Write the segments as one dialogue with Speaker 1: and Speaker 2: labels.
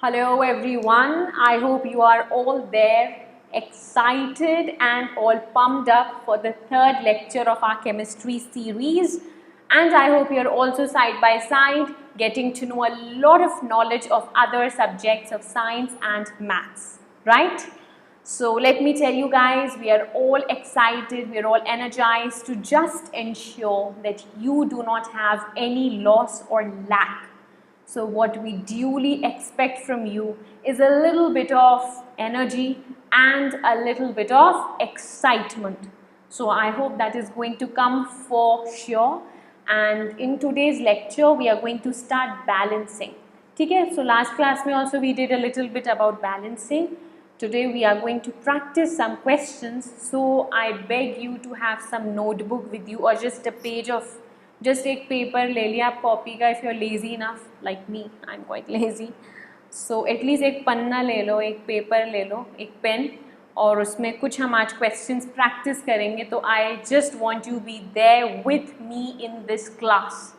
Speaker 1: Hello everyone, I hope you are all there, excited and all pumped up for the third lecture of our chemistry series, and I hope you are also side by side getting to know a lot of knowledge of other subjects of science and maths, right? So let me tell you guys, we are all excited, we are all energized to just ensure that you do not have any loss or lack. So what we duly expect from you is a little bit of energy and a little bit of excitement. So I hope that is going to come for sure. And in today's lecture, we are going to start balancing. Okay? So last class में also we did a little bit about balancing. Today we are going to practice some questions. So I beg you to have some notebook with you or just a page of just एक paper ले लिया आप copy का if you are lazy enough like me I am quite lazy so at least एक पन्ना ले लो एक paper ले लो एक पेन और उसमें कुछ हम आज क्वेश्चंस प्रैक्टिस करेंगे तो I just want you be there with me in this class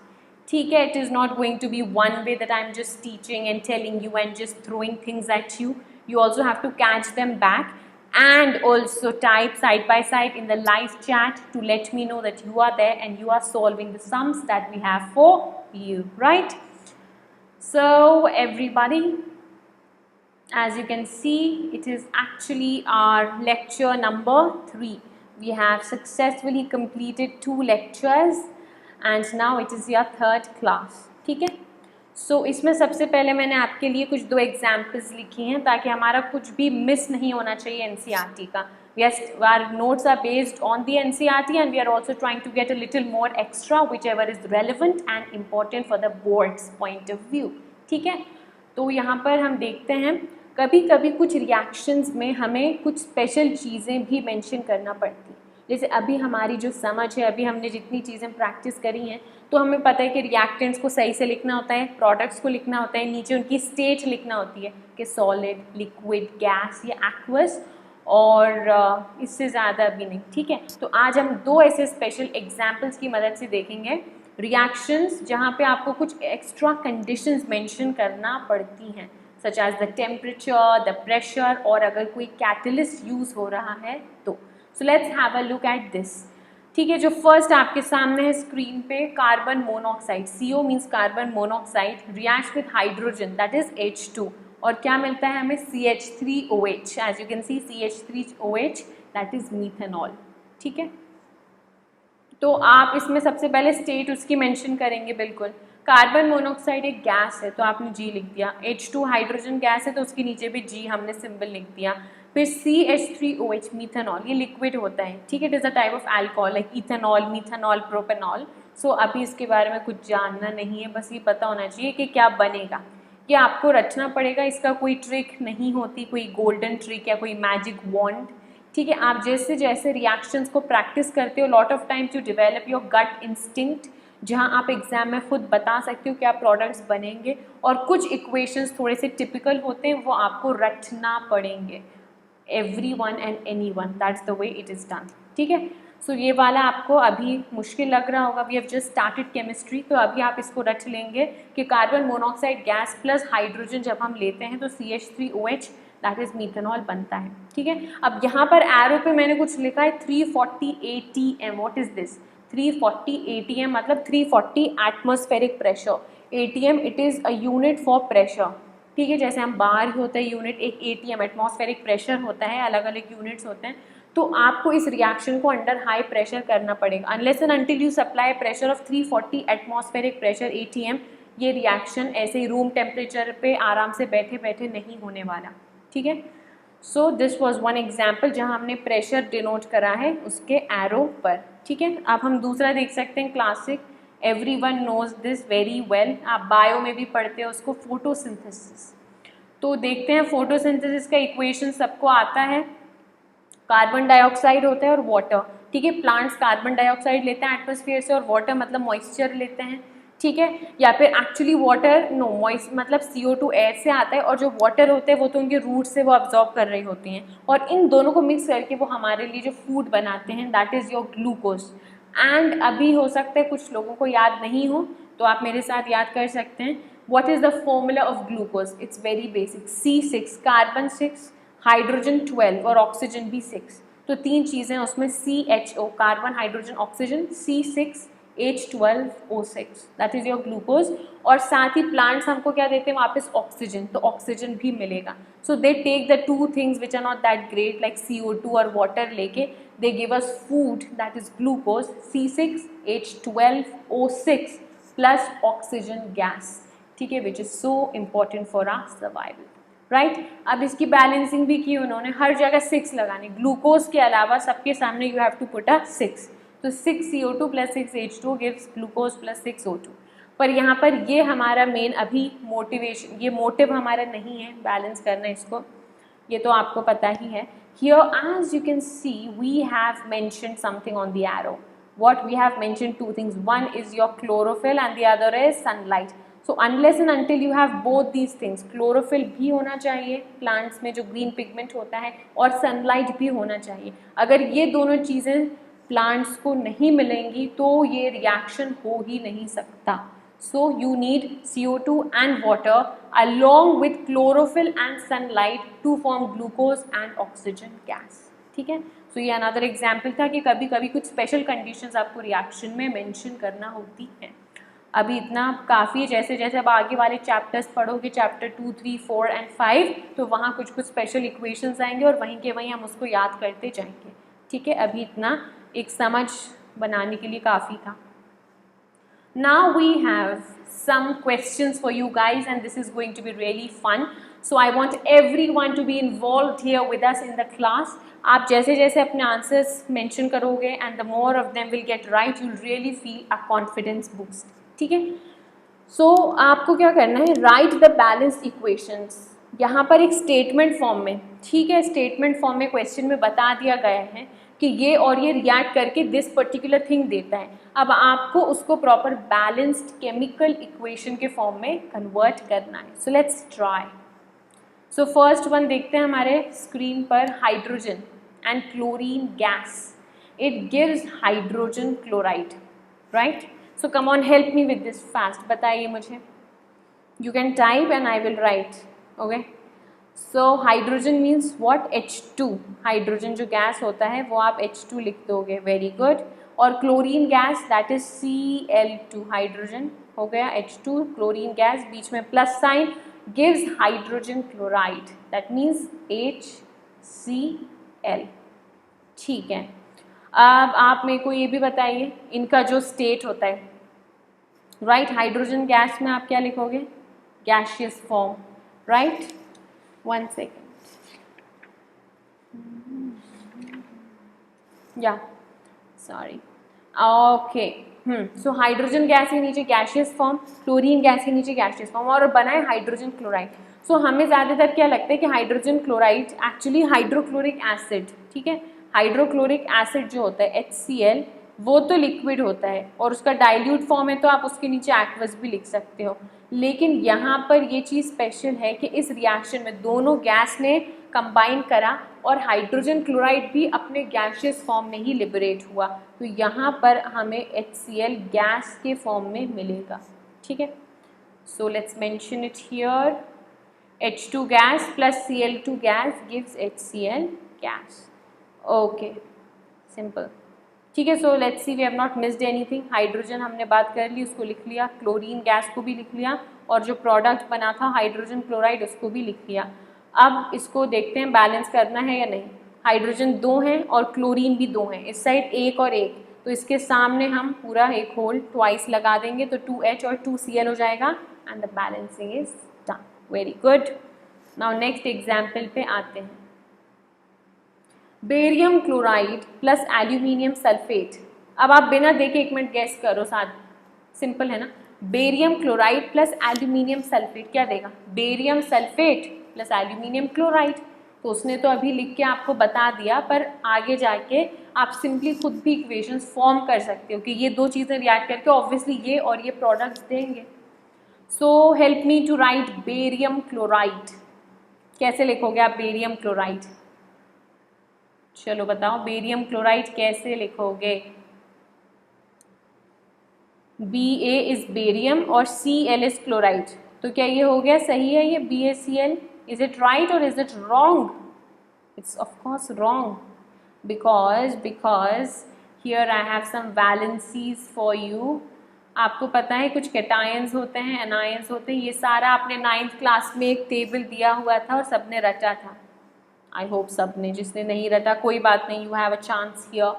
Speaker 1: ठीक है it is not going to be one way that I am just teaching and telling you and just throwing things at you also have to catch them back and also type side by side in the live chat to let me know that you are there and you are solving the sums that we have for you, right? So everybody, as you can see, it is actually our lecture number 3. We have successfully completed 2 lectures and now it is your 3rd class. ठीक है? सो इसमें सबसे पहले मैंने आपके लिए कुछ 2 examples लिखी हैं ताकि हमारा कुछ भी मिस नहीं होना चाहिए एनसीईआरटी का. Our notes are based on the NCERT and we are also trying to get a little more extra whichever is relevant and important for the board's point of view. ठीक है, तो यहाँ पर हम देखते हैं कभी कभी कुछ रिएक्शंस में हमें कुछ स्पेशल चीज़ें भी मेंशन करना पड़ती हैं. जैसे अभी हमारी जो समझ है, अभी हमने जितनी चीज़ें प्रैक्टिस करी हैं तो हमें पता है कि रिएक्टेंट्स को सही से लिखना होता है, प्रोडक्ट्स को लिखना होता है, नीचे उनकी स्टेट लिखना होती है कि सॉलिड, लिक्विड, गैस या एक्वस, और इससे ज़्यादा भी नहीं. ठीक है, तो आज हम 2 ऐसे स्पेशल एग्जाम्पल्स की मदद से देखेंगे रिएक्शंस जहाँ पे आपको कुछ एक्स्ट्रा कंडीशंस मेंशन करना पड़ती हैं such as the temperature, the pressure और अगर कोई कैटलिस्ट यूज़ हो रहा है तो. So let's have a look at this. ठीक है, जो फर्स्ट आपके सामने है स्क्रीन पे, carbon monoxide, CO means carbon monoxide, react with hydrogen that is H2 और क्या मिलता है हमें CH3OH. As you can see CH3OH that is methanol. ठीक है, तो आप इसमें सबसे पहले स्टेट उसकी मेंशन करेंगे. बिल्कुल, कार्बन मोनोऑक्साइड एक गैस है तो आपने G लिख दिया. H2 हाइड्रोजन गैस है तो उसके नीचे भी G हमने सिंबल लिख दिया. फिर CH3OH मीथेनॉल, ये लिक्विड होता है. ठीक है, it is a type of alcohol like ethanol, methanol, propanol. So अभी इसके बारे में कुछ जानना नहीं है, बस ये पता होना चाहिए कि क्या बनेगा. ये आपको रचना पड़ेगा, इसका कोई ट्रिक नहीं होती, कोई गोल्डन ट्रिक या कोई मैजिक वॉन्ड. ठीक है, आप जैसे जैसे रिएक्शंस को प्रैक्टिस करते हो lot of time to develop your gut instinct, जहाँ आप एग्जाम में खुद बता सकते हो क्या प्रोडक्ट्स बनेंगे, और कुछ इक्वेशंस थोड़े से टिपिकल होते हैं वो आपको रटना पड़ेंगे. Everyone and anyone, that's the way it is done. ठीक है, सो ये वाला आपको अभी मुश्किल लग रहा होगा. We have just started chemistry, तो अभी आप इसको रट लेंगे कि carbon monoxide gas plus hydrogen जब हम लेते हैं तो CH3OH दैट इज मीथेनॉल बनता है. ठीक है, अब यहाँ पर एरो पे मैंने कुछ लिखा है 340 ATM. What is this? 340 ATM मतलब 340 atmospheric pressure. ATM it is a unit for pressure. ठीक है, जैसे हम बाहर होता है यूनिट, एक ATM एटमॉस्फेरिक प्रेशर होता है, अलग अलग यूनिट्स होते हैं. तो आपको इस रिएक्शन को अंडर हाई प्रेशर करना पड़ेगा. Unless and until you supply pressure of 340 atmospheric pressure ATM, ये रिएक्शन ऐसे ही रूम टेम्परेचर पे आराम से बैठे बैठे नहीं होने वाला. ठीक है, so this was one example जहां हमने प्रेशर डिनोट करा है उसके एरो पर. ठीक है, अब हम दूसरा देख सकते हैं classic, everyone knows this very well, आप बायो में भी पढ़ते हो उसको, फोटोसिंथेसिस. तो देखते हैं फोटोसिंथेसिस का इक्वेशन सबको आता है. कार्बन डाइऑक्साइड होता है और वाटर. ठीक है, प्लांट्स कार्बन डाइऑक्साइड लेते हैं एटमॉस्फेयर से और वाटर मतलब मॉइस्चर लेते हैं. ठीक है, या फिर एक्चुअली वाटर नो मॉइस्ट मतलब CO2 एयर से आता है और जो वाटर होते हैं वो तो उनके रूट से वो अब्जॉर्ब कर रही होती हैं और इन दोनों को मिक्स करके वो हमारे लिए जो फूड बनाते हैं that is your glucose. And अभी हो सकता है कुछ लोगों को याद नहीं हो तो आप मेरे साथ याद कर सकते हैं. What is the formula of glucose? It's very basic. C6, carbon 6, hydrogen 12 और ऑक्सीजन भी 6. तो तीन चीज़ें उसमें CHO, carbon hydrogen oxygen, C6H12O6, that is your glucose. और साथ ही प्लांट्स हमको क्या देते हैं वापस? ऑक्सीजन. तो ऑक्सीजन भी मिलेगा. So they take the two things which are not that great like CO2 और वाटर लेके they give us food that is glucose C6H12O6 plus oxygen gas. ठीक है, which is so important for our survival. Right अब इसकी balancing भी की उन्होंने, हर जगह 6 लगाने, ग्लूकोज के अलावा सबके सामने you have to put a 6. तो 6 CO2 plus 6 H2 gives glucose plus 6 O2. पर यहाँ पर ये हमारा मेन अभी मोटिवेशन, ये मोटिव हमारा नहीं है बैलेंस करना इसको, ये तो आपको पता ही है. Here as you can see we have mentioned something on the arrow. What we have mentioned two things. One is your chlorophyll and the other is sunlight. So unless and until you have both these things, chlorophyll भी होना चाहिए plants में जो green pigment होता है और sunlight भी होना चाहिए. अगर ये दोनों चीज़ें plants को नहीं मिलेंगी तो ये reaction हो ही नहीं सकता. So you need CO2 and water along with chlorophyll and sunlight to form glucose and oxygen gas. ठीक है, so ये another example था कि कभी कभी कुछ special conditions आपको reaction में mention करना होती हैं. अभी इतना काफ़ी है, जैसे जैसे अब आगे वाले चैप्टर्स पढ़ोगे चैप्टर 2, 3, 4 and 5 तो वहाँ कुछ कुछ स्पेशल इक्वेशंस आएंगे और वहीं के वहीं हम उसको याद करते जाएंगे. ठीक है, अभी इतना एक समझ बनाने के लिए काफ़ी था. Now we have some questions for you guys and this is going to be really fun. So I want everyone to be involved here with us in the class. आप जैसे जैसे अपने answers mention करोगे and the more of them will get right, you'll really feel a confidence boost. ठीक है, so आपको क्या करना है, write the balanced equations. यहाँ पर एक statement form में, ठीक है, statement form में question में बता दिया गया है कि ये और ये रिएक्ट करके दिस पर्टिकुलर थिंग देता है. अब आपको उसको प्रॉपर बैलेंस्ड केमिकल इक्वेशन के फॉर्म में कन्वर्ट करना है. So let's try. So first one देखते हैं हमारे स्क्रीन पर, hydrogen and chlorine gas. It gives hydrogen chloride, right? So come on help me with this fast. बताइए मुझे. You can type and I will write. Okay, so hydrogen means what? H2. Hydrogen जो gas होता है वो आप H2 लिख दोगे. Very good. और chlorine gas that is Cl2. Hydrogen हो गया H2, क्लोरीन गैस बीच में plus sign gives hydrogen chloride that means HCl. ठीक है, अब आप मेरे को ये भी बताइए इनका जो स्टेट होता है, राइट? हाइड्रोजन गैस में आप क्या लिखोगे? Gaseous form, right? 1 second. Yeah, sorry. Okay. So hydrogen gas के नीचे गैसियस फॉर्म, क्लोरीन गैस के नीचे गैसियस फॉर्म और बना है हाइड्रोजन क्लोराइड. सो हमें ज़्यादातर क्या लगता है कि hydrogen chloride actually hydrochloric acid. ठीक है, हाइड्रोक्लोरिक एसिड जो होता है HCl वो तो लिक्विड होता है और उसका डाइल्यूट फॉर्म है तो आप उसके नीचे एक्वस भी लिख सकते हो. लेकिन यहाँ पर ये चीज़ स्पेशल है कि इस रिएक्शन में दोनों गैस ने कंबाइन करा और हाइड्रोजन क्लोराइड भी अपने गैसियस फॉर्म में ही लिबरेट हुआ. तो यहाँ पर हमें HCl गैस के फॉर्म में मिलेगा. ठीक है, so let's mention it here. H2 gas plus Cl2 gas gives HCl gas. Okay, simple. ठीक है, so let's see we have not missed anything. Hydrogen हमने बात कर ली, उसको लिख लिया. क्लोरीन गैस को भी लिख लिया और जो प्रोडक्ट बना था हाइड्रोजन क्लोराइड उसको भी लिख लिया. अब इसको देखते हैं बैलेंस करना है या नहीं. हाइड्रोजन 2 हैं और क्लोरीन भी 2 हैं, इस साइड 1 और 1, तो इसके सामने हम पूरा एक होल ट्वाइस लगा देंगे तो 2H और 2Cl हो जाएगा and the balancing is done. Very good. Now next example पे आते हैं. Barium chloride plus aluminium sulphate. अब आप बिना देखे 1 मिनट गैस करो, साथ सिंपल है ना. Barium chloride plus aluminium sulphate क्या देगा? Barium sulphate plus aluminium chloride. तो उसने तो अभी लिख के आपको बता दिया, पर आगे जाके आप सिंपली खुद भी इक्वेशंस फॉर्म कर सकते हो कि ये दो चीज़ें रिएक्ट करके ऑब्वियसली ये और ये प्रोडक्ट्स देंगे. So help me to write barium chloride. कैसे लिखोगे आप बेरियम क्लोराइड? चलो बताओ, बेरियम क्लोराइड कैसे लिखोगे? Ba इज बेरियम और Cl इज क्लोराइड. तो क्या ये हो गया, सही है ये BaCl? इज इट राइट और is it wrong? It's of course wrong because here I have some valencies for you. आपको पता है कुछ कैटायंस होते हैं, एनायंस होते हैं, ये सारा आपने 9th क्लास में एक टेबल दिया हुआ था और सबने रटा था। आई होप सबने, जिसने नहीं रटा कोई बात नहीं, you have a chance here.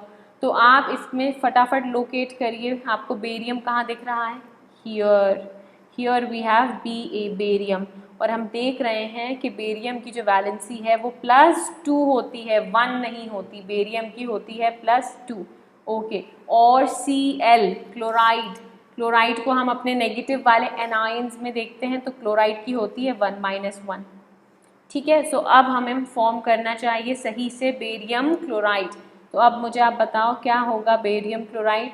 Speaker 1: तो आप इसमें फटाफट लोकेट करिए, आपको बेरियम कहाँ दिख रहा है? Here we have Ba, barium. और हम देख रहे हैं कि बेरियम की जो वैलेंसी है वो +2 होती है, 1 नहीं होती, बेरियम की होती है +2। ओके, और Cl क्लोराइड, क्लोराइड को हम अपने नेगेटिव वाले एनायंस में देखते हैं तो क्लोराइड की होती है 1 - 1। ठीक है, सो अब हमें फॉर्म करना चाहिए सही से बेरियम क्लोराइड। तो अब मुझे आप बताओ क्या होगा बेरियम क्लोराइड?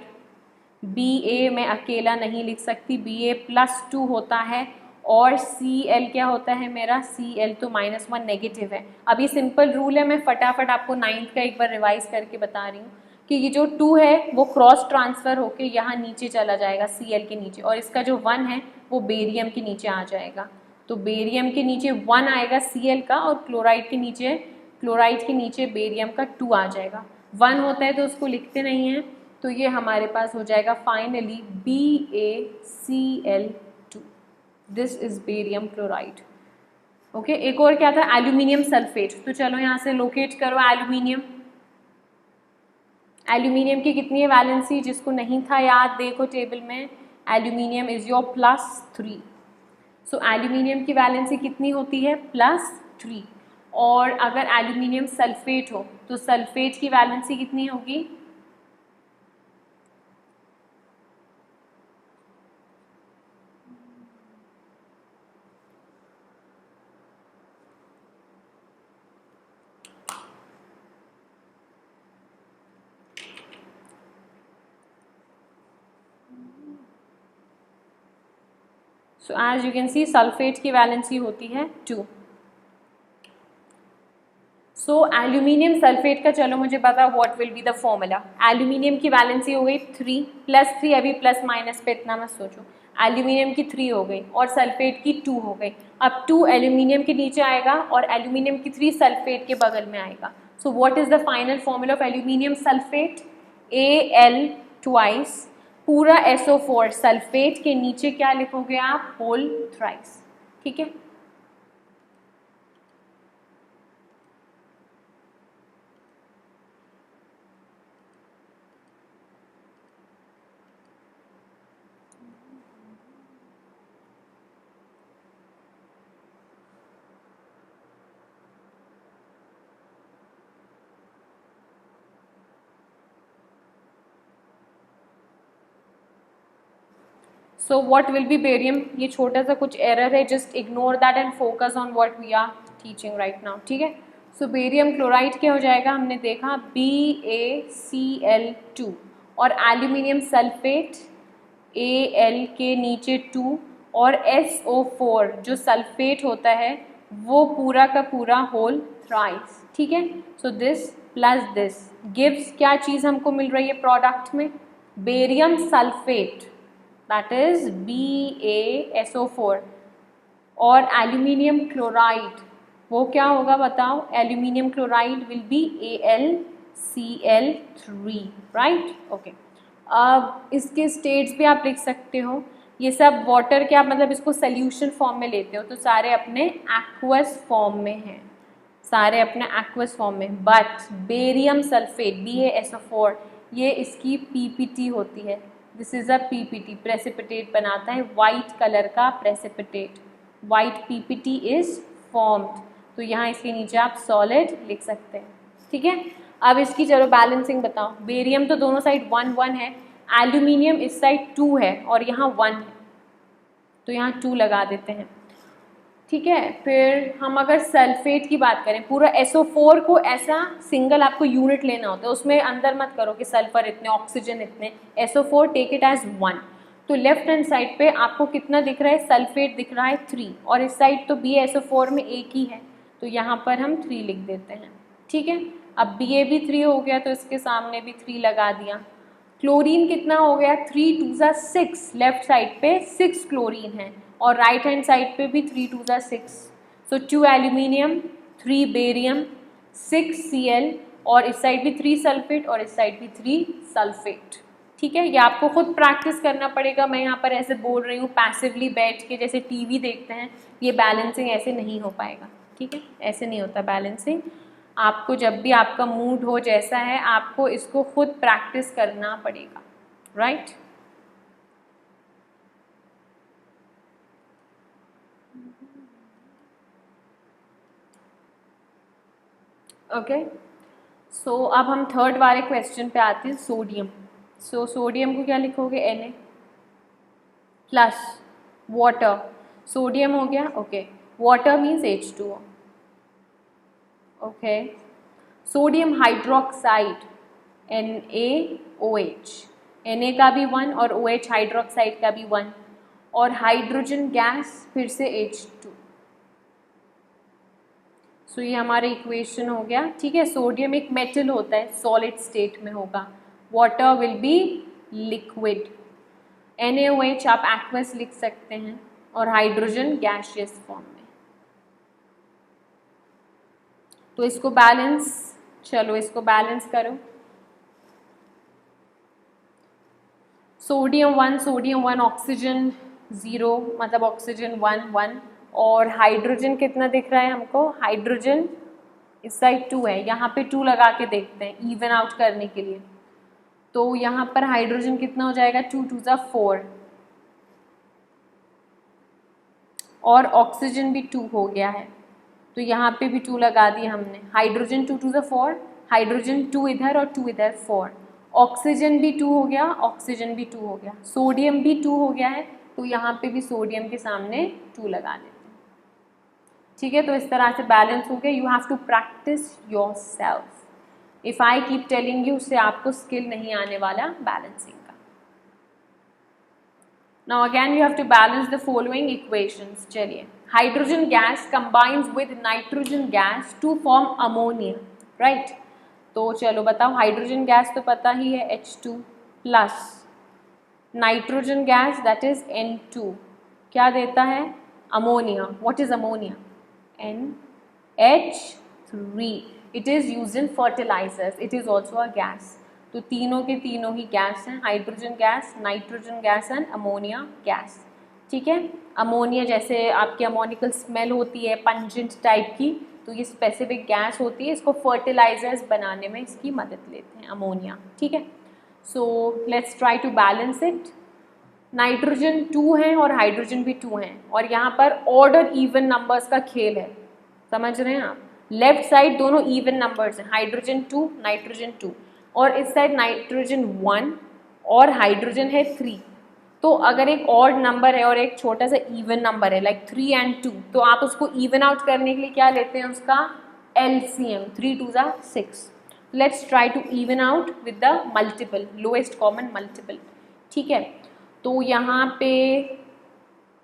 Speaker 1: Ba मैं अकेला नहीं लिख सकती, Ba +2 होता है, और Cl क्या होता है मेरा? Cl तो -1 नेगेटिव है। अब ये सिंपल रूल है, मैं फटाफट आपको 9th का एक बार रिवाइज करके बता रही हूँ कि ये जो 2 है वो क्रॉस ट्रांसफ़र होके यहाँ नीचे चला जाएगा Cl के नीचे, और इसका जो 1 है वो बेरियम के नीचे आ जाएगा। तो बेरियम के नीचे 1 आएगा Cl का, और क्लोराइड के नीचे बेरियम का 2 आ जाएगा। 1 होता है तो उसको लिखते नहीं हैं, तो ये हमारे पास हो जाएगा finally BaCl2। This is barium chloride. Okay, एक और क्या था? Aluminium sulphate. तो चलो यहाँ से लोकेट करो एल्यूमिनियम। एल्यूमिनियम की कितनी है वैलेंसी? जिसको नहीं था याद, देखो टेबल में, aluminium is your +3। So aluminium की वैलेंसी कितनी होती है? +3। और अगर एल्यूमिनियम सल्फेट हो तो सल्फेट की वैलेंसी कितनी होगी? So as you can see sulphate की वैलेंसी होती है 2। सो एल्यूमिनियम सल्फेट का चलो मुझे पता what will be the formula. Aluminium की वैलेंसी हो गई 3 +3, अभी प्लस माइनस पे इतना मत सोचो। एल्यूमिनियम की 3 हो गई और सल्फेट की 2 हो गई। अब 2 एल्यूमिनियम के नीचे आएगा और एल्यूमिनियम की 3 सल्फेट के बगल में आएगा। So what is the final formula of aluminium sulphate? Al twice, पूरा SO4 सल्फेट के नीचे क्या लिखोगे आप? Whole thrice. ठीक है, so what will be barium? ये छोटा सा कुछ एरर है, just ignore that and focus on what we are teaching right now. ठीक है, सो बेरियम क्लोराइड क्या हो जाएगा? हमने देखा BaCl2, और एल्यूमिनियम सल्फेट Al के नीचे 2, और SO4 जो सल्फेट होता है वो पूरा का पूरा होल थ्राइस। ठीक है, so this plus this gives क्या चीज़ हमको मिल रही है प्रोडक्ट में? Barium sulphate, that is BaSO4, और एल्यूमिनियम क्लोराइड वो क्या होगा बताओ? Aluminium chloride will be AlCl3, right? Okay, अब इसके स्टेट्स भी आप लिख सकते हो। ये सब वाटर के आप मतलब इसको सोल्यूशन फॉर्म में लेते हो तो सारे अपने एक्वस फॉर्म में हैं, सारे अपने एक्वस फॉर्म में। बट बेरियम सल्फेट BaSO4 ये इसकी PPT होती है। This is a PPT, precipitate बनाता है, वाइट कलर का precipitate, white PPT is formed. तो यहाँ इसके नीचे आप सॉलिड लिख सकते हैं। ठीक है, अब इसकी चलो बैलेंसिंग बताओ। बेरियम तो दोनों साइड 1 1 है, एल्यूमिनियम इस साइड 2 है और यहाँ 1 है, तो यहाँ 2 लगा देते हैं। ठीक है, फिर हम अगर सल्फेट की बात करें, पूरा SO4 को ऐसा सिंगल आपको यूनिट लेना होता है, उसमें अंदर मत करो कि सल्फर इतने, ऑक्सीजन इतने, SO4 टेक इट एज 1। तो लेफ्ट हैंड साइड पे आपको कितना दिख रहा है? सल्फेट दिख रहा है 3, और इस साइड तो BaSO4 में एक ही है, तो यहाँ पर हम 3 लिख देते हैं। ठीक है, अब Ba भी 3 हो गया तो इसके सामने भी 3 लगा दिया। क्लोरीन कितना हो गया? 3 2 6, लेफ्ट साइड पे 6 क्लोरीन है, और राइट हैंड साइड पे भी 3 2 ज़ा 6, सो 2 एल्यूमिनियम 3 बेरियम 6 Cl, और इस साइड भी 3 सल्फेट और इस साइड भी 3 सल्फेट। ठीक है, ये आपको खुद प्रैक्टिस करना पड़ेगा। मैं यहाँ पर ऐसे बोल रही हूँ पैसिवली बैठ के, जैसे टीवी देखते हैं, ये बैलेंसिंग ऐसे नहीं हो पाएगा। ठीक है, ऐसे नहीं होता बैलेंसिंग। आपको जब भी आपका मूड हो जैसा है, आपको इसको खुद प्रैक्टिस करना पड़ेगा, राइट? ओके, सो अब हम थर्ड वाले क्वेश्चन पे आते हैं, सोडियम। सो सोडियम को क्या लिखोगे? Na प्लस वाटर, सोडियम हो गया, okay, water means H2O, okay, sodium hydroxide NaOH, Na का भी 1 और OH हाइड्रोक्साइड का भी 1, और हाइड्रोजन गैस फिर से H2। सो ये हमारा इक्वेशन हो गया। ठीक है, सोडियम एक मेटल होता है, सॉलिड स्टेट में होगा, water will be liquid, NaOH आप एक्वस लिख सकते हैं, और हाइड्रोजन गैसियस फॉर्म में। तो इसको बैलेंस, चलो इसको बैलेंस करो। सोडियम 1 ऑक्सीजन 0, मतलब ऑक्सीजन 1 और हाइड्रोजन कितना दिख रहा है हमको? हाइड्रोजन इस साइड 2 है, यहाँ पे 2 लगा के देखते हैं इवन आउट करने के लिए। तो यहाँ पर हाइड्रोजन कितना हो जाएगा? 2 2 ज़ा 4, और ऑक्सीजन भी 2 हो गया है, तो यहाँ पे भी 2 लगा दिया हमने। हाइड्रोजन 2 2 ज़ा 4, हाइड्रोजन 2 इधर और 2 इधर, 4। ऑक्सीजन भी 2 हो गया, ऑक्सीजन भी 2 हो गया, सोडियम भी 2 हो गया है, तो यहाँ पे भी सोडियम के सामने 2 लगा देते हैं। ठीक है, तो इस तरह से बैलेंस हो गया। You have to practise yourself. If I keep telling you, उससे आपको स्किल नहीं आने वाला बैलेंसिंग का। Now again you have to balance the following equations. चलिए, hydrogen gas combines with nitrogen gas to form ammonia, right? तो चलो बताओ, हाइड्रोजन गैस तो पता ही है H2 plus nitrogen gas that is N2 क्या देता है? Ammonia. What is ammonia? NH3। It is used in fertilisers, it is also a gas. तो तीनों के तीनों ही गैस हैं, hydrogen gas, nitrogen gas and ammonia gas. ठीक है, अमोनिया जैसे आपकी अमोनिकल स्मेल होती है पंजेंट टाइप की, तो ये स्पेसिफिक गैस होती है, इसको फर्टिलाइजर्स बनाने में इसकी मदद लेते हैं, अमोनिया। ठीक है, so let's try to balance it. Nitrogen 2 है और हाइड्रोजन भी 2 हैं, और यहाँ पर ऑड और इवन नंबर्स का खेल है, समझ रहे हैं आप? लेफ्ट साइड दोनों इवन नंबर्स हैं, हाइड्रोजन 2 नाइट्रोजन 2, और इस साइड नाइट्रोजन 1 और हाइड्रोजन है 3। तो अगर एक ऑड नंबर है और एक छोटा सा इवन नंबर है लाइक 3 and 2, तो आप उसको इवन आउट करने के लिए क्या लेते हैं? उसका LCM, 3 2 ज़ा 6। Let's try to even out with the multiple, lowest common multiple. ठीक है, तो यहाँ पे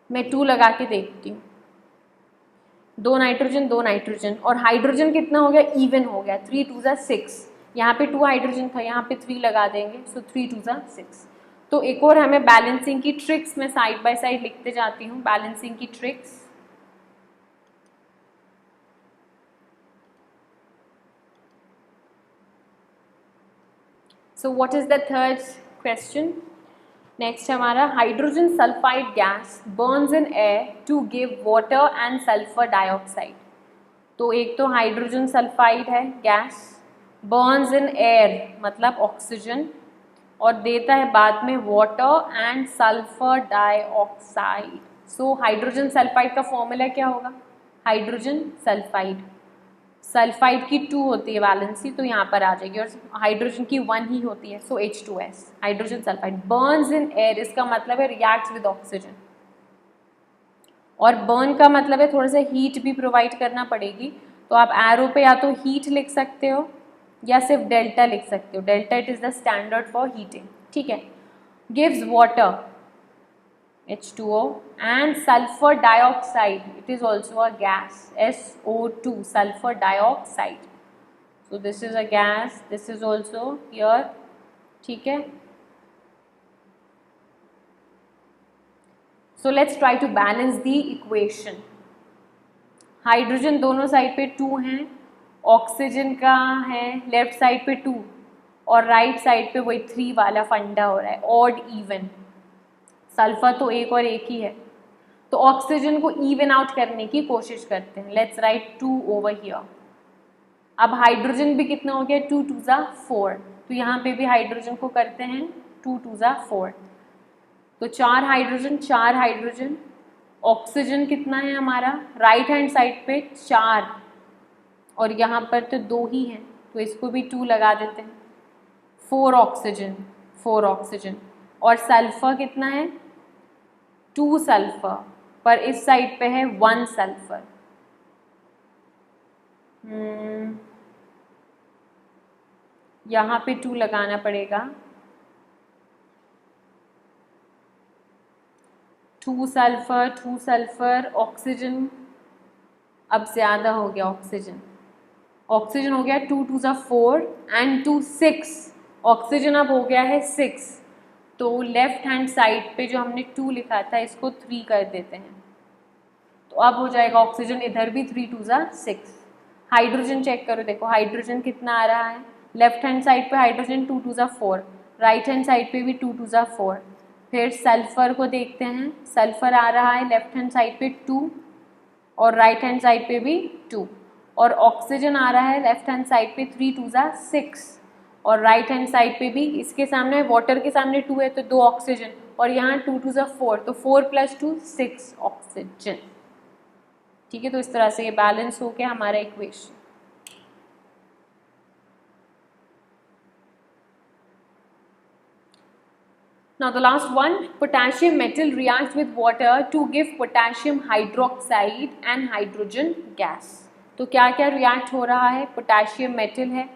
Speaker 1: मैं 2 लगा के देखती हूँ, 2 नाइट्रोजन, और हाइड्रोजन कितना हो गया? इवन हो गया, 3 2 ज़ा 6। यहाँ पे 2 हाइड्रोजन था, यहाँ पे 3 लगा देंगे, सो 3 2 ज़ा 6। तो एक और हमें बैलेंसिंग की ट्रिक्स मैं साइड बाय साइड लिखते जाती हूँ, बैलेंसिंग की tricks. So what is the third question? Next हमारा, hydrogen sulphide gas burns in air to give water and sulphur dioxide. तो एक तो हाइड्रोजन सल्फाइड है गैस, बर्न्स इन एयर मतलब ऑक्सीजन, और देता है बाद में water and sulphur dioxide. So hydrogen sulphide का फॉर्मूला क्या होगा? हाइड्रोजन सल्फाइड, सल्फाइड की 2 होती है वैलेंसी, तो यहाँ पर आ जाएगी, और हाइड्रोजन की 1 ही होती है, सो H2S। Hydrogen sulphide Burns in air, इसका मतलब है रिएक्ट्स विद ऑक्सीजन, और बर्न का मतलब है थोड़ा सा हीट भी प्रोवाइड करना पड़ेगी। तो आप एरो पे या तो हीट लिख सकते हो या सिर्फ डेल्टा लिख सकते हो, delta it is the standard for heating. ठीक है, gives water H2O and sulfur dioxide, it is also a gas, SO2, sulfur dioxide. So this is a gas, this is also here. ठीक है, so let's try to balance the equation. Hydrogen दोनों side पे 2 हैं, oxygen का है left side पे 2 और right side पे वही 3 वाला फंडा हो रहा है, ऑड इवन। सल्फर तो एक और एक ही है, तो ऑक्सीजन को इवन आउट करने की कोशिश करते हैं। Let's write 2 over here. अब हाइड्रोजन भी कितना हो गया, 2 2 ज़ा 4, तो यहाँ पे भी हाइड्रोजन को करते हैं 2 2 ज़ा 4, तो 4 हाइड्रोजन। ऑक्सीजन कितना है हमारा राइट हैंड साइड पे 4 और यहाँ पर तो 2 ही हैं, तो इसको भी 2 लगा देते हैं। 4 ऑक्सीजन और सल्फर कितना है 2 सल्फर, पर इस साइड पे है 1 सल्फर। यहाँ पे 2 लगाना पड़ेगा। 2 सल्फर ऑक्सीजन, अब ज़्यादा हो गया ऑक्सीजन हो गया 2 2 ज़ा 4 एंड 2 6, ऑक्सीजन अब हो गया है 6, तो लेफ्ट हैंड साइड पे जो हमने 2 लिखा था इसको 3 कर देते हैं, तो अब हो जाएगा ऑक्सीजन इधर भी 3 2 ज़ा 6। हाइड्रोजन चेक करो, देखो हाइड्रोजन कितना आ रहा है, लेफ्ट हैंड साइड पे हाइड्रोजन 2 2 ज़ा 4, राइट हैंड साइड पे भी 2 2 ज़ा 4। फिर सल्फर को देखते हैं, सल्फर आ रहा है लेफ्ट हैंड साइड पे 2 और राइट हैंड साइड पे भी 2, और ऑक्सीजन आ रहा है लेफ्ट हैंड साइड पे 3 2 ज़ा 6 और राइट हैंड साइड पे भी, इसके सामने वाटर के सामने 2 है तो 2 ऑक्सीजन, और यहाँ 2 2 ज़ा 4, तो 4 + 2 6 ऑक्सीजन। ठीक है, तो इस तरह से ये बैलेंस हो गया हमारा equation. Now the last one, potassium metal reacts with water to give potassium hydroxide and hydrogen gas. तो क्या क्या रिएक्ट हो रहा है, पोटेशियम मेटल है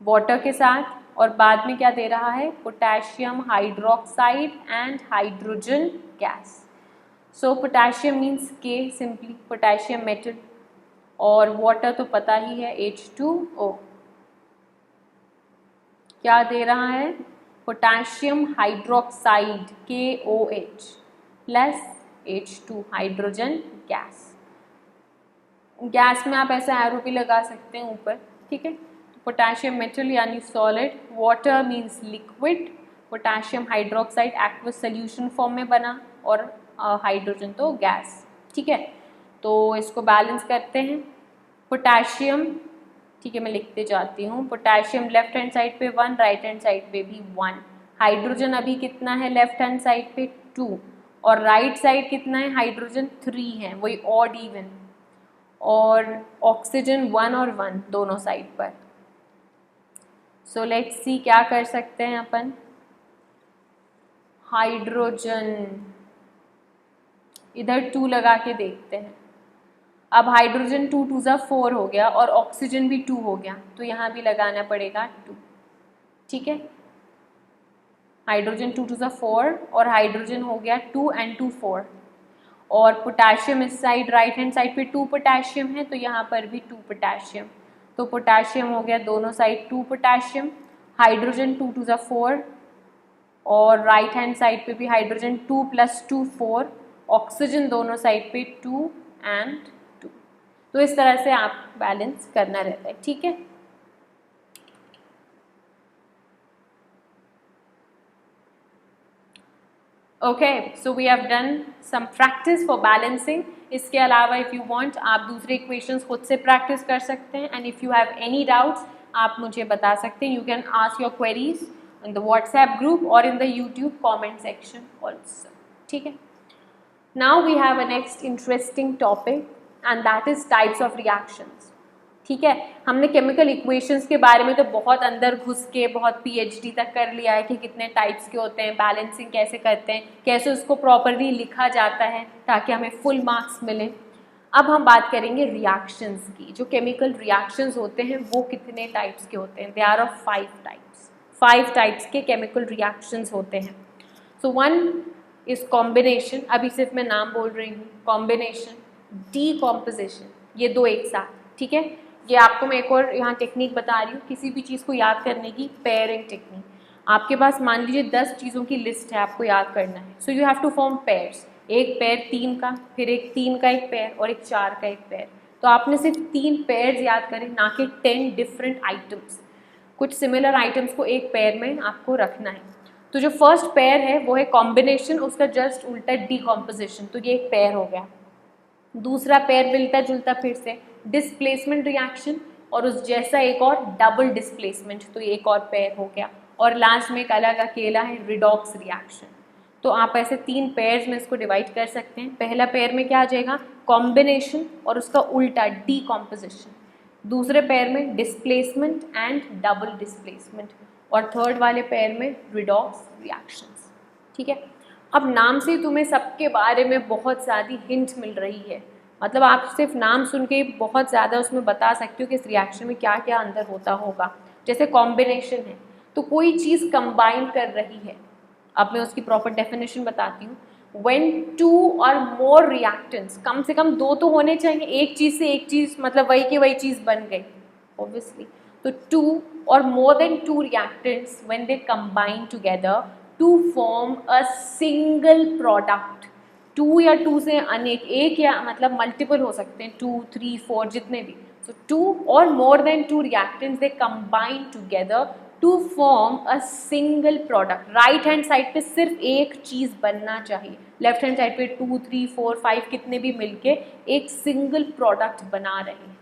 Speaker 1: वाटर के साथ और बाद में क्या दे रहा है, potassium hydroxide and hydrogen gas. So potassium means के सिंपली पोटेशियम मेटल, और वाटर तो पता ही है H2O। क्या दे रहा है, potassium hydroxide KOH plus H2 hydrogen gas. Gas में आप ऐसा एरो भी लगा सकते हैं ऊपर, ठीक है। पोटेशियम मेटल यानी solid, water means liquid, potassium hydroxide aqueous solution form में बना, और हाइड्रोजन तो गैस, ठीक है। तो इसको बैलेंस करते हैं। पोटेशियम, ठीक है मैं लिखते जाती हूँ, पोटेशियम लेफ्ट हैंड साइड पे 1, राइट हैंड साइड पे भी 1। हाइड्रोजन अभी कितना है लेफ्ट हैंड साइड पे 2 और राइट साइड कितना है, हाइड्रोजन 3 है, वही ऑड इवन, और ऑक्सीजन 1 और 1 दोनों साइड पर। सो लेट्स सी क्या कर सकते हैं अपन। हाइड्रोजन इधर 2 लगा के देखते हैं। अब हाइड्रोजन 2 2 ज़ा 4 हो गया और ऑक्सीजन भी 2 हो गया, तो यहाँ भी लगाना पड़ेगा 2, ठीक है। हाइड्रोजन 2 2 ज़ा 4 और हाइड्रोजन हो गया 2 एंड 2 4, और पोटेशियम इस साइड राइट हैंड साइड पे 2 पोटेशियम है, तो यहाँ पर भी 2 पोटेशियम, तो पोटेशियम हो गया दोनों साइड 2 पोटेशियम। हाइड्रोजन 2 2 ज़ा 4 और राइट हैंड साइड पे भी हाइड्रोजन 2 + 2 4, ऑक्सीजन दोनों साइड पे 2 एंड 2। तो इस तरह से आप बैलेंस करना रहता है, ठीक है। Okay, so we have done some practice for balancing. इसके अलावा इफ़ यू वांट आप दूसरे इक्वेशंस खुद से प्रैक्टिस कर सकते हैं, and if you have any doubts आप मुझे बता सकते हैं। You can ask your queries in the WhatsApp group और in the YouTube comment section also, ठीक है। Now we have a next interesting topic and that is types of reactions, ठीक है। हमने केमिकल इक्वेशंस के बारे में तो बहुत अंदर घुस के बहुत PhD तक कर लिया है कि कितने टाइप्स के होते हैं, बैलेंसिंग कैसे करते हैं, कैसे उसको प्रॉपरली लिखा जाता है ताकि हमें फुल मार्क्स मिले। अब हम बात करेंगे रिएक्शंस की। जो केमिकल रिएक्शंस होते हैं वो कितने टाइप्स के होते हैं, they are of 5 types. 5 types के केमिकल रिएक्शंस होते हैं। सो 1 इज कॉम्बिनेशन, अभी सिर्फ मैं नाम बोल रही हूँ, कॉम्बिनेशन, डीकॉम्पोजिशन, ये दो एक साथ, ठीक है। ये आपको मैं एक और यहाँ टेक्निक बता रही हूँ किसी भी चीज़ को याद करने की, पेयरिंग टेक्निक। आपके पास मान लीजिए 10 चीज़ों की लिस्ट है, आपको याद करना है, so you have to form pairs. एक पेयर 3 का, फिर एक 3 का एक पेयर और एक 4 का एक पेयर। तो आपने सिर्फ 3 पेयर्स याद करें, ना कि 10 डिफरेंट आइटम्स। कुछ सिमिलर आइटम्स को एक पेयर में आपको रखना है। तो जो फर्स्ट पेयर है वो है कॉम्बिनेशन, उसका जस्ट उल्टा डीकॉम्पोजिशन, तो ये एक पेयर हो गया। दूसरा पेयर मिलता जुलता फिर से डिस्प्लेसमेंट रिएक्शन, और उस जैसा एक और डबल डिस्प्लेसमेंट, तो ये एक और पेयर हो गया। और लास्ट में एक अलग अकेला है रिडॉक्स रिएक्शन। तो आप ऐसे 3 पेयर्स में इसको डिवाइड कर सकते हैं। पहला पेयर में क्या आ जाएगा, कॉम्बिनेशन और उसका उल्टा डीकॉम्पोजिशन। दूसरे पेयर में डिस्प्लेसमेंट एंड डबल डिस्प्लेसमेंट, और थर्ड वाले पेयर में रिडॉक्स रिएक्शंस। ठीक है, अब नाम से तुम्हें सबके बारे में बहुत सारी हिंट मिल रही है, मतलब आप सिर्फ नाम सुन के बहुत ज़्यादा उसमें बता सकते हो कि इस रिएक्शन में क्या क्या अंदर होता होगा। जैसे कॉम्बिनेशन है तो कोई चीज़ कंबाइन कर रही है। अब मैं उसकी प्रॉपर डेफिनेशन बताती हूँ। When 2 or more reactants, कम से कम 2 तो होने चाहिए, एक चीज़ से एक चीज़ मतलब वही की वही चीज़ बन गई ऑब्वियसली। तो 2 or more than 2 reactants when they combine together to form a single product, 2 या 2 से अनेक, एक या मतलब मल्टीपल हो सकते हैं, 2, 3, 4 जितने भी। So 2 or more than 2 reactants they combine together to form a single product। Right hand side पे सिर्फ एक चीज़ बनना चाहिए, लेफ्ट हैंड साइड पे 2, 3, 4, 5 कितने भी मिलके एक सिंगल प्रोडक्ट बना रहे हैं।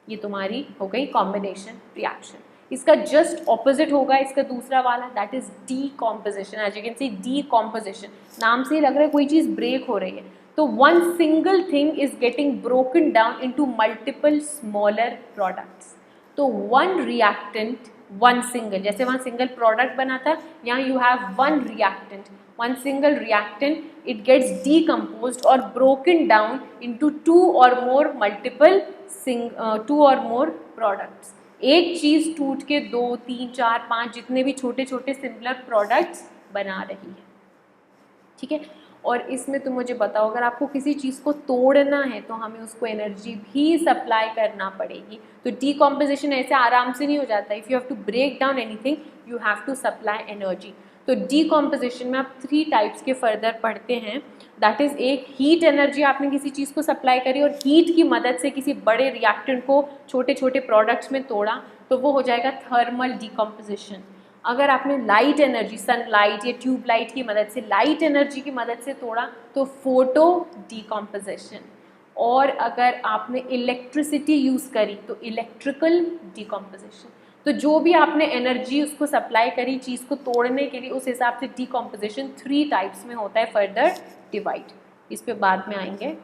Speaker 1: ये तुम्हारी हो गई कॉम्बिनेशन रिएक्शन। इसका जस्ट ऑपोजिट होगा इसका दूसरा वाला, that is decomposition. As you can see decomposition, नाम से ही लग रहा है कोई चीज़ ब्रेक हो रही है। तो one single thing is getting broken down into multiple smaller products. तो वन रिएक्टेंट, वन सिंगल, जैसे वहाँ सिंगल प्रोडक्ट बना था, यहाँ you have one reactant, one single reactant, it gets decomposed or broken down into 2 or more multiple 2 or more products। एक चीज़ टूट के 2, 3, 4, 5 जितने भी छोटे छोटे सिमिलर प्रोडक्ट्स बना रही है। ठीक है, और इसमें तुम मुझे बताओ, अगर आपको किसी चीज़ को तोड़ना है तो हमें उसको एनर्जी भी सप्लाई करना पड़ेगी। तो डीकॉम्पोजिशन ऐसे आराम से नहीं हो जाता। If you have to break down anything you have to supply energy. तो डीकॉम्पोजिशन में आप 3 टाइप्स के फर्दर पढ़ते हैं, दैट इज़ एक हीट एनर्जी, आपने किसी चीज़ को सप्लाई करी और हीट की मदद से किसी बड़े रिएक्टेंट को छोटे छोटे प्रोडक्ट्स में तोड़ा, तो वो हो जाएगा थर्मल डीकॉम्पोजिशन। अगर आपने लाइट एनर्जी, सनलाइट या ट्यूबलाइट की मदद से, लाइट एनर्जी की मदद से तोड़ा, तो फोटो डीकॉम्पोजिशन। और अगर आपने इलेक्ट्रिसिटी यूज़ करी तो इलेक्ट्रिकल डीकॉम्पोजिशन। तो जो भी आपने एनर्जी उसको सप्लाई करी चीज़ को तोड़ने के लिए, उस हिसाब से डीकॉम्पोजिशन 3 टाइप्स में होता है, फर्दर डिवाइड, इस पे बाद में आएंगे।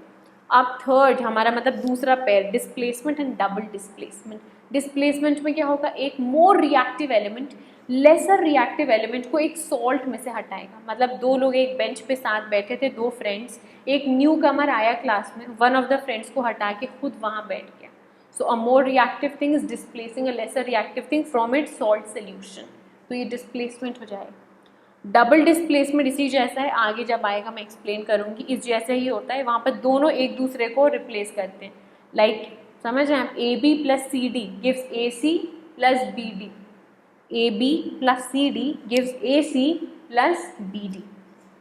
Speaker 1: अब थर्ड हमारा मतलब दूसरा pair, displacement and double displacement. Displacement में क्या होगा, एक more reactive element lesser reactive element को एक सॉल्ट में से हटाएगा। मतलब 2 लोग एक बेंच पे साथ बैठे थे, 2 फ्रेंड्स, एक न्यू कमर आया क्लास में, वन ऑफ द फ्रेंड्स को हटा के खुद वहाँ बैठ गया। So a more reactive thing is displacing a lesser reactive thing from its salt solution, तो ये डिस्प्लेसमेंट हो जाएगा। डबल डिस्प्लेसमेंट इसी जैसा है, आगे जब आएगा मैं एक्सप्लेन करूँगी, इस जैसे ही होता है। वहाँ पर दोनों एक दूसरे को रिप्लेस करते हैं, लाइक समझ रहे हैं आप, AB plus CD gives AC plus BD, AB plus CD gives AC plus BD।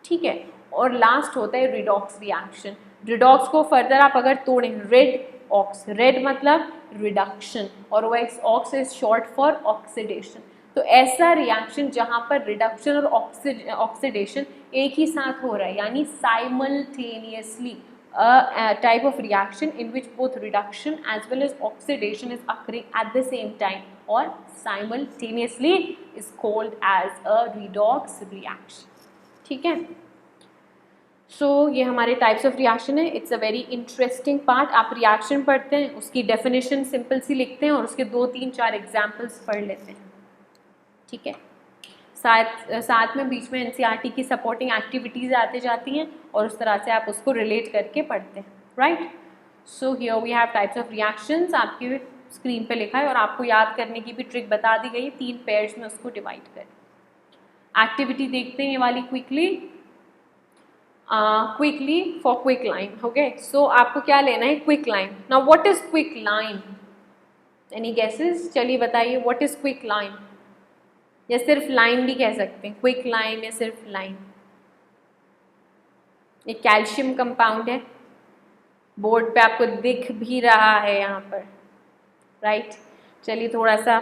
Speaker 1: ठीक है, और लास्ट होता है रिडॉक्स रिएक्शन। रिडॉक्स को फर्दर आप अगर तोड़ें, रेड ऑक्स, रेड मतलब रिडक्शन, और ox is short for oxidation. तो ऐसा रिएक्शन जहाँ पर रिडक्शन और ऑक्सीडेशन एक ही साथ हो रहा है, यानी simultaneously a type of reaction in which both reduction as well as oxidation is occurring at the same time or simultaneously is called as a redox reaction। ठीक है, सो ये हमारे टाइप्स ऑफ रिएक्शन है। It's a very interesting part. आप reaction पढ़ते हैं, उसकी definition simple सी लिखते हैं और उसके 2, 3, 4 एग्जाम्पल्स पढ़ लेते हैं। ठीक है, साथ में बीच में NCERT की सपोर्टिंग एक्टिविटीज़ आते जाती हैं और उस तरह से आप उसको रिलेट करके पढ़ते हैं, right. So here we have types of reactions, आपकी स्क्रीन पे लिखा है, और आपको याद करने की भी ट्रिक बता दी गई है, 3 पेयर्स में उसको डिवाइड करें। एक्टिविटी देखते हैं ये वाली quickly for quicklime. Okay, so आपको क्या लेना है, quicklime. Now what is quicklime, any guesses? चलिए बताइए, व्हाट इज क्विक लाइन, या सिर्फ लाइन भी कह सकते हैं, क्विक लाइन या सिर्फ लाइन। ये कैल्शियम कंपाउंड है, बोर्ड पे आपको दिख भी रहा है यहाँ पर, राइट। चलिए थोड़ा सा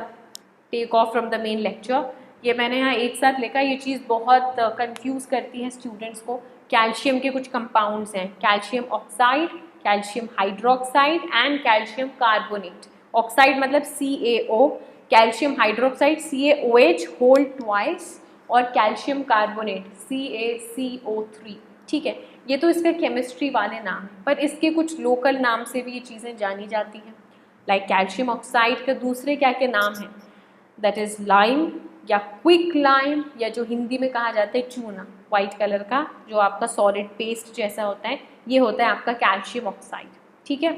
Speaker 1: take off from the main lecture. ये मैंने यहाँ एक साथ लिखा, ये चीज़ बहुत कंफ्यूज करती है स्टूडेंट्स को। कैल्शियम के कुछ कंपाउंड्स हैं, calcium oxide, calcium hydroxide and calcium carbonate. Oxide मतलब CaO, calcium hydroxide CaOH whole twice, और कैल्शियम कार्बोनेट CaCO3। ठीक है, ये तो इसका केमिस्ट्री वाले नाम है, पर इसके कुछ लोकल नाम से भी ये चीज़ें जानी जाती हैं। लाइक कैल्शियम ऑक्साइड के दूसरे क्या क्या नाम हैं, दैट इज़ लाइम या क्विक लाइम, या जो हिंदी में कहा जाता है चूना, वाइट कलर का जो आपका सॉलिड पेस्ट जैसा होता है, ये होता है आपका कैल्शियम ऑक्साइड। ठीक है,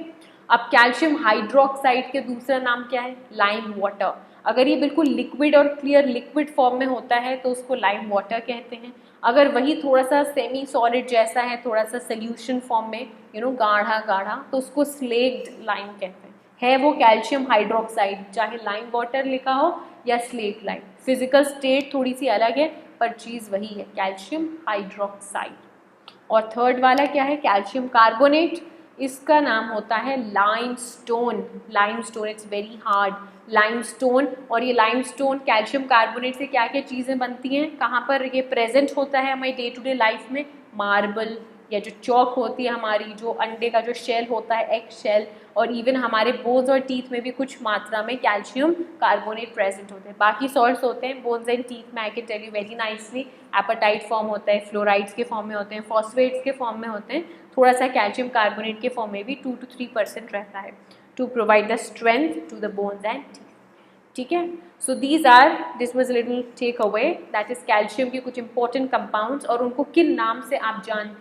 Speaker 1: अब कैल्शियम हाइड्रोक्साइड के दूसरा नाम क्या है, लाइम वाटर। अगर ये बिल्कुल लिक्विड और क्लियर लिक्विड फॉर्म में होता है तो उसको लाइम वाटर कहते हैं। अगर वही थोड़ा सा सेमी सॉलिड जैसा है, थोड़ा सा सोल्यूशन फॉर्म में, गाढ़ा गाढ़ा, तो उसको स्लेक्ड लाइम कहते हैं। है वो कैल्शियम हाइड्रोक्साइड, चाहे लाइम वाटर लिखा हो या स्लेट लाइम, फिजिकल स्टेट थोड़ी सी अलग है पर चीज़ वही है, कैल्शियम हाइड्रोक्साइड। और थर्ड वाला क्या है, कैल्शियम कार्बोनेट, इसका नाम होता है limestone. Limestone, it's very hard, limestone. और ये लाइमस्टोन कैल्शियम कार्बोनेट से क्या क्या चीज़ें बनती हैं, कहाँ पर ये प्रेजेंट होता है हमारी डे टू डे लाइफ में, मार्बल, या जो चौक होती है हमारी, जो अंडे का जो शेल होता है, एग शेल, और इवन हमारे बोन्स और टीथ में भी कुछ मात्रा में कैल्शियम कार्बोनेट प्रेजेंट होते हैं। बाकी सॉल्ट्स होते हैं बोन्स एंड टीथ में, I can tell you very nicely, apatite form होता है, फ्लोराइड्स के फॉर्म में होते हैं, फॉस्फेट्स के फॉर्म में होते हैं, थोड़ा सा कैल्शियम कार्बोनेट के फॉर्म में भी 2 to 3% रहता है, to provide the strength to the bones and teeth. ठीक है, so this was little take away, that is calcium के कुछ इंपॉर्टेंट कंपाउंड्स और उनको किन नाम से आप जान,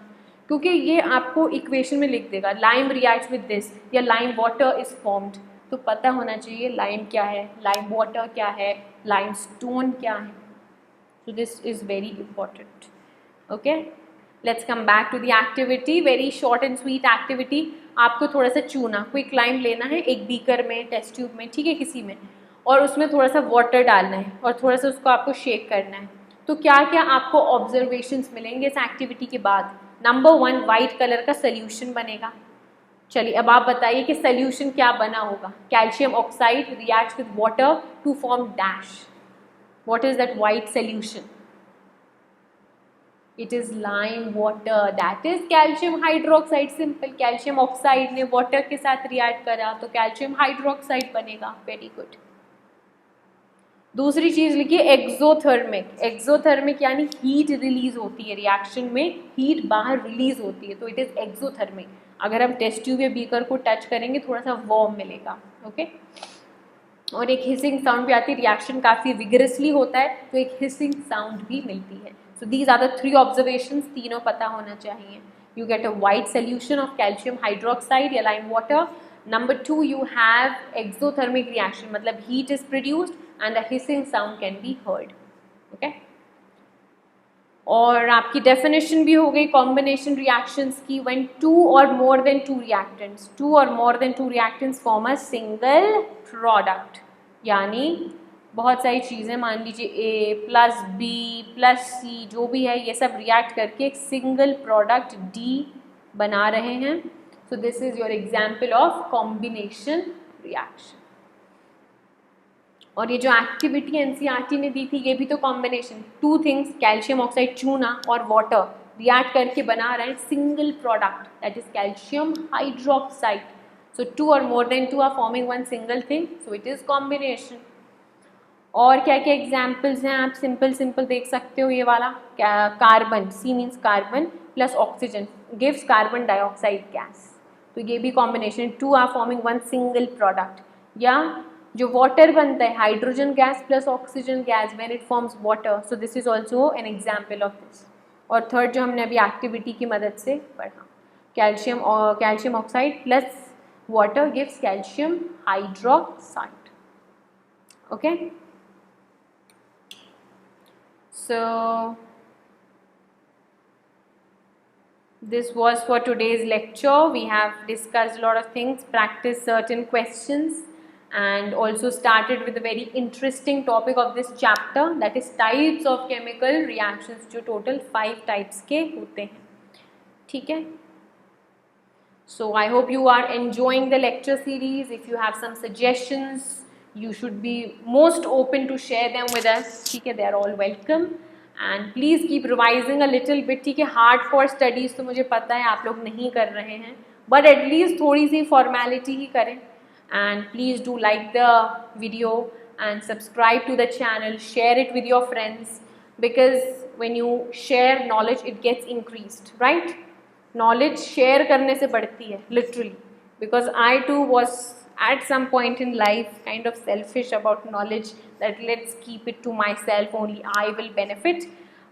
Speaker 1: क्योंकि ये आपको इक्वेशन में लिख देगा, लाइम रिएक्ट्स विद दिस या लाइम वाटर इज फॉर्म्ड, तो पता होना चाहिए लाइम क्या है, लाइम वाटर क्या है, लाइम स्टोन क्या है। So this is very important. Okay, let's come back to the activity, very short and sweet activity. आपको थोड़ा सा चूना, क्विक लाइम लेना है एक बीकर में, टेस्ट ट्यूब में, ठीक है, किसी में, और उसमें थोड़ा सा वाटर डालना है और थोड़ा सा उसको आपको शेक करना है। तो क्या क्या आपको ऑब्जर्वेशंस मिलेंगे इस एक्टिविटी के बाद। नंबर 1, वाइट कलर का सोल्यूशन बनेगा। चलिए अब आप बताइए कि सोल्यूशन क्या बना होगा। Calcium oxide reacts with water to form dash, what is that white solution, it is lime water, that is calcium hydroxide. Simple, calcium oxide ने वाटर के साथ रिएक्ट करा तो कैल्शियम हाइड्रोक्साइड बनेगा। Very good. दूसरी चीज लिखिए एक्सोथर्मिक। एक्सोथर्मिक यानी हीट रिलीज होती है, रिएक्शन में हीट बाहर रिलीज होती है, तो इट इज एक्सोथर्मिक। अगर हम टेस्ट ट्यूब या बीकर को टच करेंगे थोड़ा सा वार्म मिलेगा। ओके, और एक हिसिंग साउंड भी आती है, रिएक्शन काफी विगरसली होता है तो एक हिसिंग साउंड भी मिलती है। So these are the 3 observations, तीनों पता होना चाहिए। You get a white solution of calcium hydroxide या lime water. Number 2, you have exothermic reaction, मतलब heat is produced and a hissing sound can be heard. Okay? और आपकी definition भी हो गई combination reactions की, when 2 or more than 2 reactants form a single product, यानी बहुत सारी चीज़ें, मान लीजिए A plus B plus C जो भी है, ये सब रिएक्ट करके एक सिंगल प्रोडक्ट D बना रहे हैं। So this is your example of combination reaction. और ये जो एक्टिविटी एनसीईआरटी ने दी थी ये भी तो कॉम्बिनेशन, 2 थिंग्स, कैल्शियम ऑक्साइड चूना और वाटर रिएक्ट करके बना रहे हैं single product, that is calcium hydroxide. So 2 or more than 2 are forming one single thing, so it is combination. और क्या क्या एग्जाम्पल्स हैं, आप सिंपल देख सकते हो। ये वाला carbon, C means carbon plus oxygen gives carbon dioxide gas, तो ये भी combination, 2 are forming one single product. या जो वाटर बनता है, hydrogen gas plus oxygen gas, when it forms water, so this is also an example of this. और third जो हमने अभी एक्टिविटी की मदद से पढ़ा, calcium oxide plus water gives calcium hydroxide. Okay, so this was for today's lecture. We have discussed a lot of things, practiced certain questions, and also started with a very interesting topic of this chapter, that is types of chemical reactions, जो total 5 types के होते हैं। ठीक है. So I hope you are enjoying the lecture series. If you have some suggestions, you should be most open to share them with us. ठीक है, they are all welcome. And please keep revising a little bit. ठीक है, hardcore studies तो मुझे पता है आप लोग नहीं कर रहे हैं, but at least थोड़ी सी formality ही करें. And please do like the video and subscribe to the channel. Share it with your friends, because when you share knowledge, it gets increased, right? Knowledge share करने से बढ़ती है literally, because I too was at some point in life kind of selfish about knowledge, that let's keep it to myself, only I will benefit.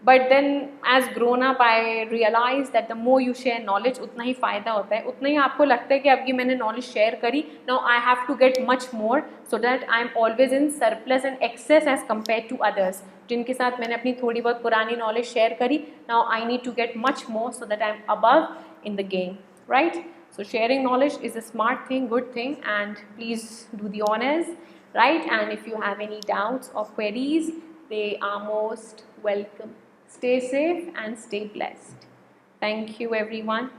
Speaker 1: But then as grown up I realized that the more you share knowledge, उतना ही फ़ायदा होता है, उतना ही आपको लगता है कि अब ये मैंने knowledge शेयर करी, now I have to get much more so that I am always in surplus and excess as compared to others जिनके साथ मैंने अपनी थोड़ी बहुत पुरानी knowledge शेयर करी. Now I need to get much more so that I am above in the game, right? So sharing knowledge is a smart thing, good thing, and please do the honors, right? And if you have any doubts or queries, they are most welcome. Stay safe and stay blessed. Thank you everyone.